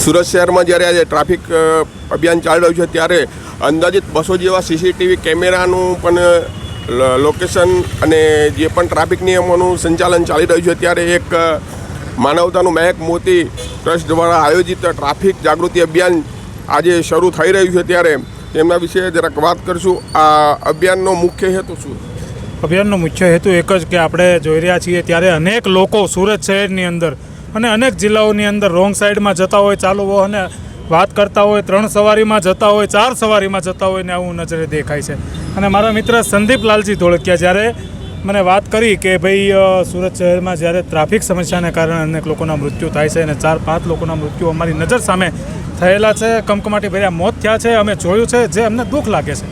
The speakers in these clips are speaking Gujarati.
સુરત શહેરમાં જ્યારે આજે ટ્રાફિક અભિયાન ચાલી રહ્યું છે ત્યારે અંદાજિત 200 જેવા સીસીટીવી કેમેરાનું પણ લોકેશન અને જે પણ ટ્રાફિક નિયમોનું સંચાલન ચાલી રહ્યું છે ત્યારે એક માનવતાનું મહેક મોતી ટ્રસ્ટ દ્વારા આયોજિત ટ્રાફિક જાગૃતિ અભિયાન આજે શરૂ થઈ રહ્યું છે ત્યારે તેમના વિશે જરાક વાત કરીશું. આ અભિયાનનો મુખ્ય હેતુ શું? અભિયાનનો મુખ્ય હેતુ એક જ કે આપણે જોઈ રહ્યા છીએ ત્યારે અનેક લોકો સુરત શહેરની અંદર અને અનેક જિલ્લાઓની અંદર રોંગ સાઈડમાં જતા હોય, ચાલુ અને વાત કરતા હોય, 3 સવારીમાં જતા હોય, 4 સવારીમાં જતા હોય ને આવું નજરે દેખાય છે. અને મારા મિત્ર સંદીપ લાલજી ધોળકિયા જ્યારે મને વાત કરી કે ભાઈ સુરત શહેરમાં જ્યારે ટ્રાફિક સમસ્યાને કારણે અનેક લોકોના મૃત્યુ થાય છે અને 4-5 લોકોના મૃત્યુ અમારી નજર સામે થયેલા છે, કમકમાટી ભર્યા મોત થયા છે, અમે જોયું છે, જે અમને દુઃખ લાગે છે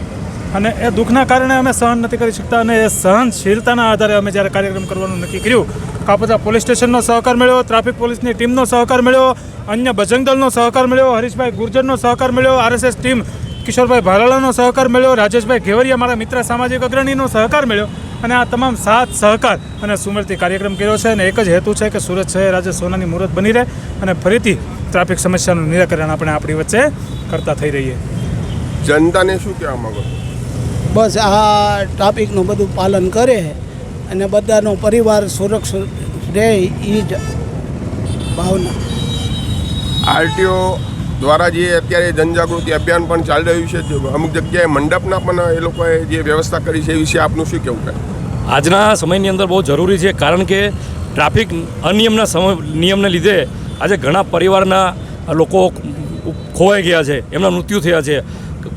અને એ દુઃખના કારણે અમે સહન નથી કરી શકતા. અને એ સહનશીલતાના આધારે અમે જ્યારે કાર્યક્રમ કરવાનું નક્કી કર્યું, કાપોદ્રા પોલીસ સ્ટેશનનો સહકાર મળ્યો, ટ્રાફિક પોલીસની ટીમનો સહકાર મળ્યો, અન્ય બજરંગ દળનો સહકાર મળ્યો, હરીશભાઈ ગુર્જરનો સહકાર મળ્યો, RSS ટીમ કિશોરભાઈ ભાલાલાનો સહકાર મળ્યો, રાજેશભાઈ ઘેવરિયા મારા મિત્ર સામાજિક અગ્રણીનો સહકાર મળ્યો અને આ તમામ સાથ સહકાર અને સુમેળથી કાર્યક્રમ કર્યો છે. અને એક જ હેતુ છે કે સુરત શહેર આજે સોનાની મુહૂર્ત બની રહે અને ફરીથી ટ્રાફિક સમસ્યાનું નિરાકરણ આપણે આપણી વચ્ચે કરતા થઈ રહીએ. જનતાને શું કહેવા માંગો? બસ આ ટ્રાફિકનું બધું પાલન કરે અને બધાનો પરિવાર સુરક્ષિત રહે એ જ ભાવના. RTO દ્વારા જે અત્યારે જનજાગૃતિ અભિયાન પણ ચાલી રહ્યું છે, અમુક જગ્યાએ મંડપના પણ એ લોકોએ જે વ્યવસ્થા કરી છે એ વિશે આપનું શું કહેવું છે? આજના સમયની અંદર બહુ જરૂરી છે, કારણ કે ટ્રાફિક નિયમને લીધે આજે ઘણા પરિવારના લોકો ખોવાઈ ગયા છે, એમના મૃત્યુ થયા છે,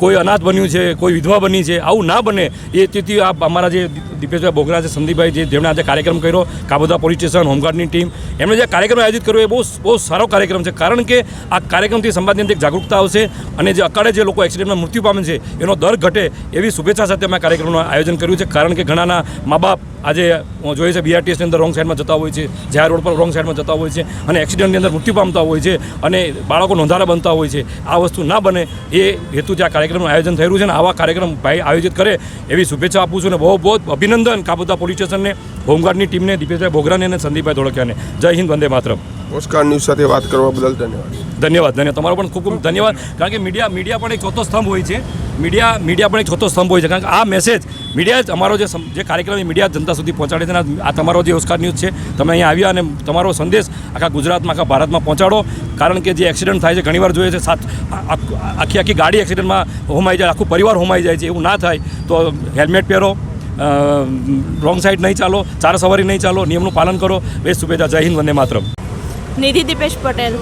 કોઈ અનાથ બન્યું છે, કોઈ વિધવા બની છે. આવું ના બને એ તેથી આ અમારા જે દીપેશભાઈ બોગરા છે, સંદીપભાઈ જેમણે આજે કાર્યક્રમ કર્યો, કાપોદ્રા પોલીસ સ્ટેશન, હોમગાર્ડની ટીમ, એમણે જે કાર્યક્રમ આયોજિત કર્યો એ બહુ સારો કાર્યક્રમ છે. કારણ કે આ કાર્યક્રમથી સમાજની અંદર એક જાગૃતતા આવશે અને જે અકાળે જે લોકો એક્સિડન્ટમાં મૃત્યુ પામે છે એનો દર ઘટે એવી શુભેચ્છા સાથે અમે કાર્યક્રમનું આયોજન કર્યું છે. કારણ કે ઘણાના મા બાપ આજે જોઈએ છે BRTSની અંદર રોંગ સાઈડમાં જતા હોય છે, જાહેર રોડ પર રોંગ સાઈડમાં જતા હોય છે અને એક્સિડન્ટની અંદર મૃત્યુ પામતા હોય છે અને બાળકો નોંધારા બનતા હોય છે. આ વસ્તુ ના બને એ હેતુથી આ કાર્યક્રમનું આયોજન થઈ રહ્યું છે અને આવા કાર્યક્રમ ભાઈ આયોજિત કરે એવી શુભેચ્છા આપું છું. અને બહુ અભિનંદન કાપોદ્રા પોલીસ સ્ટેશનને, હોમગાર્ડની ટીમને, દીપેશભાઈ બોગરાને અને સંદીપભાઈ ધોળકિયાને. જય હિન્દ, વંદે માતરમ. ઓસ્કાર ન્યૂઝ સાથે વાત કરવા બદલ ધન્યવાદ. તમારો પણ ખૂબ ખૂબ ધન્યવાદ. કારણ કે મીડિયા પણ એક ચોથો સ્તંભ હોય છે. મીડિયા પણ એક ચોથો સ્તંભ હોય છે, કારણ કે આ મેસેજ મીડિયા જ અમારો જે કાર્યક્રમ એ મીડિયા જનતા સુધી પહોંચાડે છે. આ તમારો જે ઓસ્કાર ન્યૂઝ છે, તમે અહીંયા આવ્યા અને તમારો સંદેશ આખા ગુજરાતમાં, આખા ભારતમાં પહોંચાડો. કારણ કે જે એક્સિડન્ટ થાય છે ઘણીવાર જોઈએ છે, આખી ગાડી એક્સિડન્ટમાં હોમાઈ જાય, આખું પરિવાર હોમાઈ જાય છે. એવું ના થાય તો હેલ્મેટ પહેરો, રોંગ સાઈડ નહીં ચાલો, 4 સવારી નહીં ચાલો, નિયમનું પાલન કરો. બે શુભેચ્છા. જય હિન્દ, વંદે માતરમ. નિધિ દીપેશ પટેલ.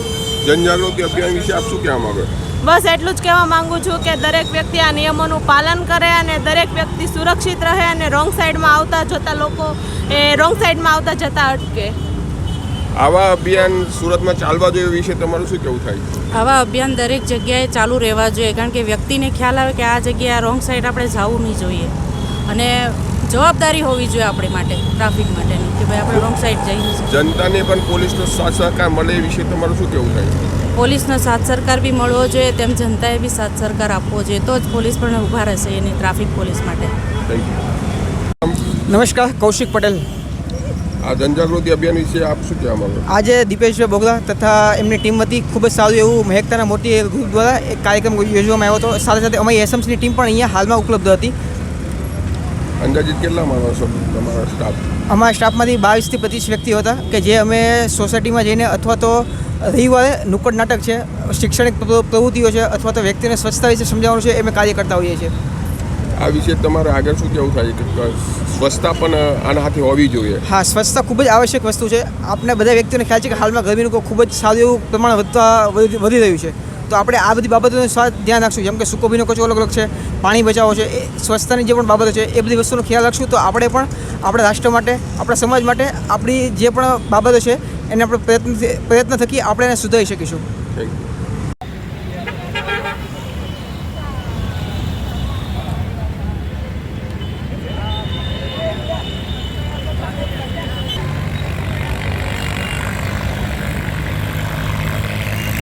જનજાગૃતિ અભિયાન વિશે આપ શું કહેવા માંગો? બસ એટલું જ કહેવા માંગુ છું કે દરેક વ્યક્તિ આ નિયમોનું પાલન કરે અને દરેક વ્યક્તિ સુરક્ષિત રહે અને રોંગ સાઈડમાં આવતા જતા લોકો એ રોંગ સાઈડમાં આવતા જતા અટકે. આવા અભિયાન સુરતમાં ચાલવા જોઈએ વિશે તમારું શું કહેવું થાય? આવા અભિયાન દરેક જગ્યાએ ચાલુ રહેવા જોઈએ, કારણ કે વ્યક્તિને ખ્યાલ આવે કે આ જગ્યાએ રોંગ સાઈડ આપણે જવું નહીં જોઈએ અને જવાબદારી હોવી જોઈએ આપણી માટે, ટ્રાફિક માટેની, કે ભાઈ આપણે રોંગ સાઈડ જઈએ. જનતાને પણ પોલીસનો સાથ સહકાર મળે એ વિશે તમારું શું કહેવું થાય? પોલીસનો સાથ સરકાર બી મળવો જોઈએ, તેમ જનતાએ બી સાથ સરકાર આપવો જોઈએ, તો જ પોલીસ પણ ઊભા રહેશે એની ટ્રાફિક પોલીસ માટે. નમસ્કાર, કૌશિક પટેલ. આ જનજાગૃતિ અભિયાન વિશે આપ શું કહેવા માંગો? આજે દીપેશભાઈ બોગરા તથા એમની ટીમ વતી ખૂબ જ સારું એવું મહેકતાના મોટી ગ્રુપ દ્વારા એક કાર્યક્રમ યોજવામાં આવ્યો હતો. સાથે સાથે અમારી SMCની ટીમ પણ અહીંયા હાલમાં ઉપલબ્ધ હતી. અંદાજિત કેટલા માણસો તમારા સ્ટાફ? અમારા સ્ટાફમાંથી 22 થી 25 વ્યક્તિઓ હતા કે જે અમે સોસાયટીમાં જઈને અથવા તો રવિવારે નુક્કડ નાટક છે, શૈક્ષણિક પ્રવૃત્તિઓ છે અથવા તો વ્યક્તિને સ્વચ્છતા વિશે સમજાવવાનું છે, અમે કાર્ય કરતા હોઈએ છીએ. આ વિશે તમારે આગળ શું કહેવું થાય કે સ્વચ્છતા પણ આના હાથે હોવી જોઈએ? હા, સ્વચ્છતા ખૂબ જ આવશ્યક વસ્તુ છે. આપણે બધા વ્યક્તિઓને ખ્યાલ છે કે હાલમાં ગરમીનું ખૂબ જ સારું એવું પ્રમાણ વધી રહ્યું છે. તો આપણે આ બધી બાબતોનું ધ્યાન રાખશું, જેમ કે સૂકો ભીનો કચરો અલગ અલગ છે, પાણી બચાવો છે, એ સ્વચ્છતાની જે પણ બાબતો છે એ બધી વસ્તુનો ખ્યાલ રાખશું તો આપણે પણ આપણા રાષ્ટ્ર માટે, આપણા સમાજ માટે આપણી જે પણ બાબતો છે એને આપણે પ્રયત્ન થકી આપણે એને સુધારી શકીશું. Thank you.